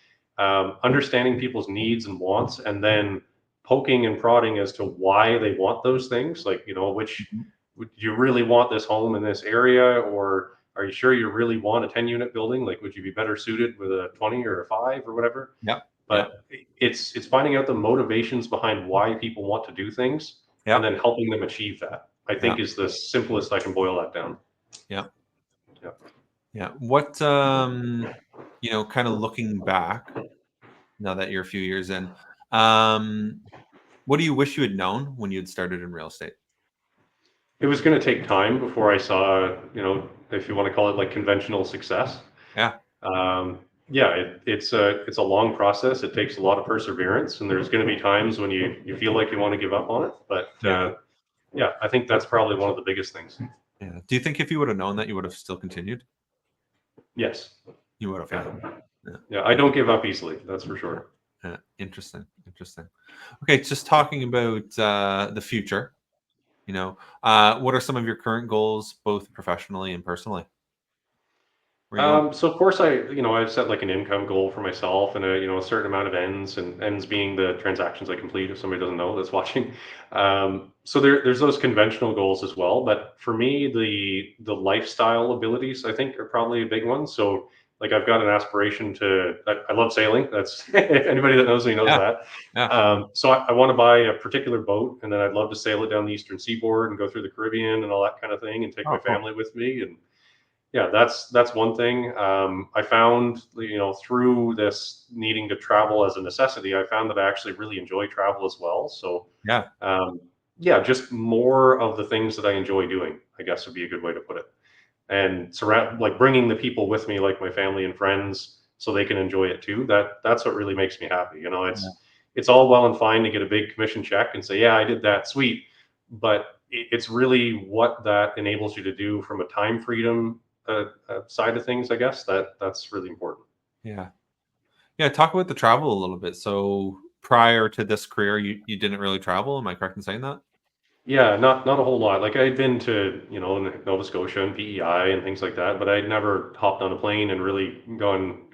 understanding people's needs and wants, and then poking and prodding as to why they want those things. Like, which Mhm. would you really want this home in this area, or are you sure you really want a 10 unit building? Like, would you be better suited with a 20 or a 5 or whatever? Yep. Yep. But it's finding out the motivations behind why people want to do things, and Yep. then helping them achieve that, I think, Yep. is the simplest I can boil that down. Yep. Yeah. Yeah. What kind of looking back now that you're a few years in, um, what do you wish you had known when you had started in real estate? It was going to take time before I saw, if you want to call it like conventional success. Yeah. Um, yeah, it's a long process. It takes a lot of perseverance, and there's going to be times when you feel like you want to give up on it. But Yeah. yeah, I think that's probably one of the biggest things. Yeah. Do you think if you would have known that you would have still continued? Yes. You would have, yeah. Yeah. Yeah. Yeah. I don't give up easily. That's for Yeah. sure. Yeah. Interesting. Interesting. Okay, just talking about the future, what are some of your current goals, both professionally and personally? Where are you going? So of course I've set like an income goal for myself, and a certain amount of ends, and ends being the transactions I complete. If somebody doesn't know that's watching, so there's those conventional goals as well. But for me, the lifestyle abilities, I think, are probably a big one. So, like, I've got an aspiration to. I love sailing. That's anybody that knows me knows Yeah. that. Yeah. So I want to buy a particular boat, and then I'd love to sail it down the eastern seaboard and go through the Caribbean and all that kind of thing, and take my Oh, cool. family with me. And yeah, that's one thing. I found, through this needing to travel as a necessity, I found that I actually really enjoy travel as well. So, Yeah. um, yeah, just more of the things that I enjoy doing, I guess, would be a good way to put it. And like, bringing the people with me, like my family and friends, so they can enjoy it too. That's what really makes me happy. Yeah. It's all well and fine to get a big commission check and say, yeah, I did that, sweet. But it's really what that enables you to do from a time freedom side of things. I guess that's really important. Yeah. Yeah. Talk about the travel a little bit. So prior to this career, you didn't really travel. Am I correct in saying that? Yeah, not a whole lot. Like, I'd been to, Nova Scotia and PEI and things like that, but I'd never hopped on a plane and really gone,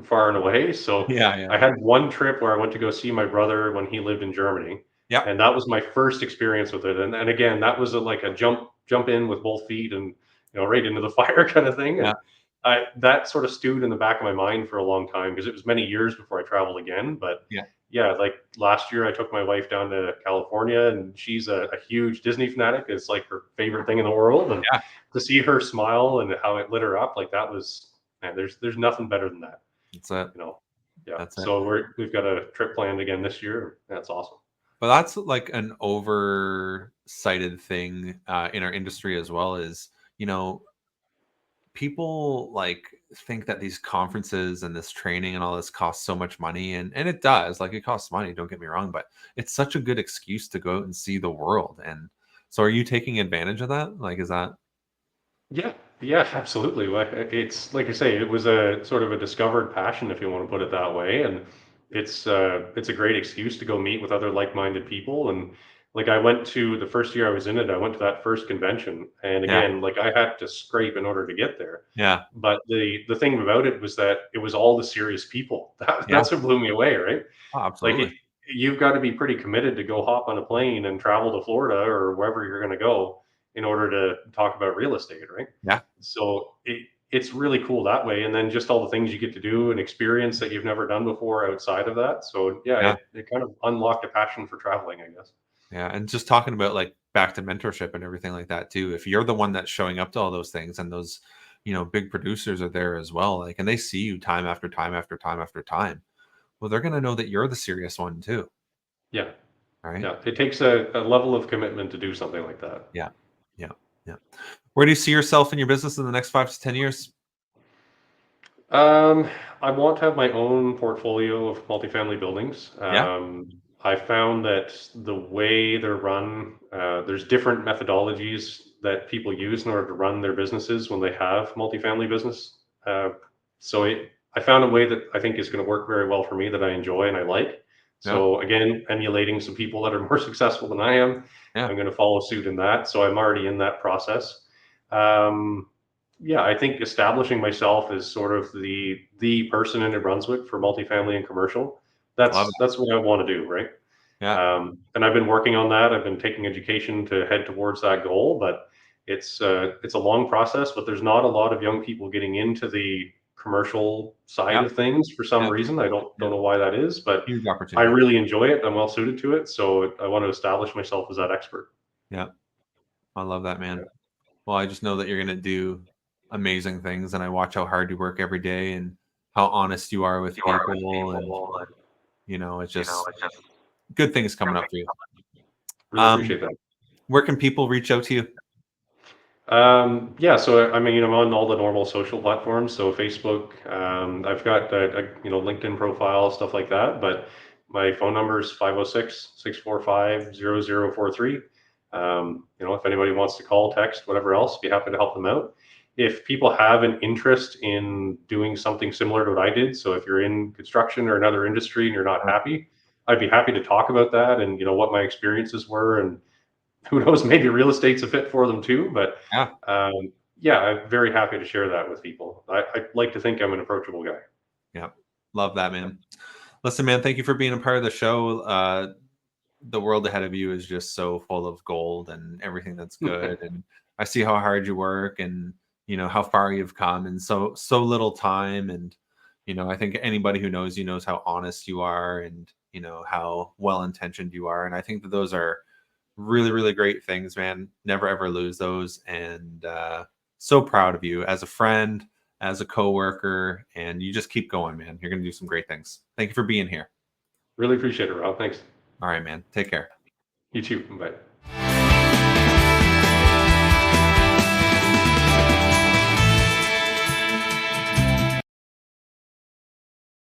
far and away. So Yeah. Yeah. I had one trip where I went to go see my brother when he lived in Germany, Yeah. and that was my first experience with it. And again, that was like a jump in with both feet, and right into the fire kind of thing. Yeah. And that sort of stewed in the back of my mind for a long time, because it was many years before I traveled again. But Yeah. yeah, like last year, I took my wife down to California, and she's a huge Disney fanatic. It's like her favorite thing in the world, and Yeah. to see her smile and how it lit her up, like, that was, man. There's nothing better than that, That's it. you know. Yeah. That's it. So we've got a trip planned again this year. That's awesome. But that's like an oversighted thing in our industry as well. Is you know people like think that these conferences and this training and all this costs so much money, and it does. Like, it costs money, don't get me wrong, but it's such a good excuse to go out and see the world. And so are you taking advantage of that? Like, is that Yeah, yeah, absolutely. It's like I say, it was a sort of a discovered passion, if you want to put it that way, and it's a great excuse to go meet with other like-minded people. And like, I went to the first year I was in it, I went to that first convention, and yeah, again, like, I had to scrape in order to get there. yeah, But the thing about it was that it was all the serious people. yeah, That's what blew me away, right? oh, Like, absolutely, you've got to be pretty committed to go hop on a plane and travel to Florida or wherever you're going to go in order to talk about real estate, right? yeah, So it's really cool that way. And then just all the things you get to do and experience that you've never done before outside of that. So yeah, yeah. it kind of unlocked a passion for traveling, I guess. Yeah, and just talking about like back to mentorship and everything like that too. If you're the one that's showing up to all those things and those, big producers are there as well, like, and they see you time after time after time after time, well, they're gonna know that you're the serious one too, Yeah, right? yeah. It takes a level of commitment to do something like that. Yeah, yeah, yeah. Where do you see yourself in your business in the next 5 to 10 years? Um, I want to have my own portfolio of multifamily buildings. Yeah, I found that the way they're run, there's different methodologies that people use in order to run their businesses when they have multifamily business. I found a way that I think is going to work very well for me that I enjoy and I like. yeah, So again, emulating some people that are more successful than I am, yeah. I'm going to follow suit in that. So I'm already in that process. Um, yeah, I think establishing myself as sort of the person in New Brunswick for multifamily and commercial. Love That's what I want to do, right? it. Yeah, And I've been working on that. I've been taking education to head towards that goal, but it's a long process. But there's not a lot of young people getting into the commercial side yeah, of things for some yeah, reason. I yeah. don't know why that is, but Huge I opportunity. really enjoy it. I'm well suited to it, so I want to establish myself as that expert. Yeah, I love that, man. Well, I just know that you're gonna do amazing things, and I watch how hard you work every day and how honest you are with people, and it's just good things coming up for you. Really Um, appreciate that. where can people reach out to you? Yeah, so I mean, I'm on all the normal social platforms, so Facebook. I've got LinkedIn profile, stuff like that. But my phone number is 506-645-0043. If anybody wants to call, text, whatever else, be happy to help them out. If people have an interest in doing something similar to what I did, so if you're in construction or another industry and you're not happy, I'd be happy to talk about that and what my experiences were, and who knows, maybe real estate's a fit for them too. But Yeah, yeah, I'm very happy to share that with people. I like to think I'm an approachable guy. yeah, love that, man. Listen, man, thank you for being a part of the show. The world ahead of you is just so full of gold and everything that's good. And I see how hard you work and how far you've come in so little time. And I think anybody who knows you knows how honest you are and how well intentioned you are. And I think that those are really, really great things, man. Never ever lose those. And so proud of you as a friend, as a coworker, and you just keep going, man. You're gonna do some great things. Thank you for being here. Really appreciate it, Rob. Thanks. All right, man. Take care. You too. Bye.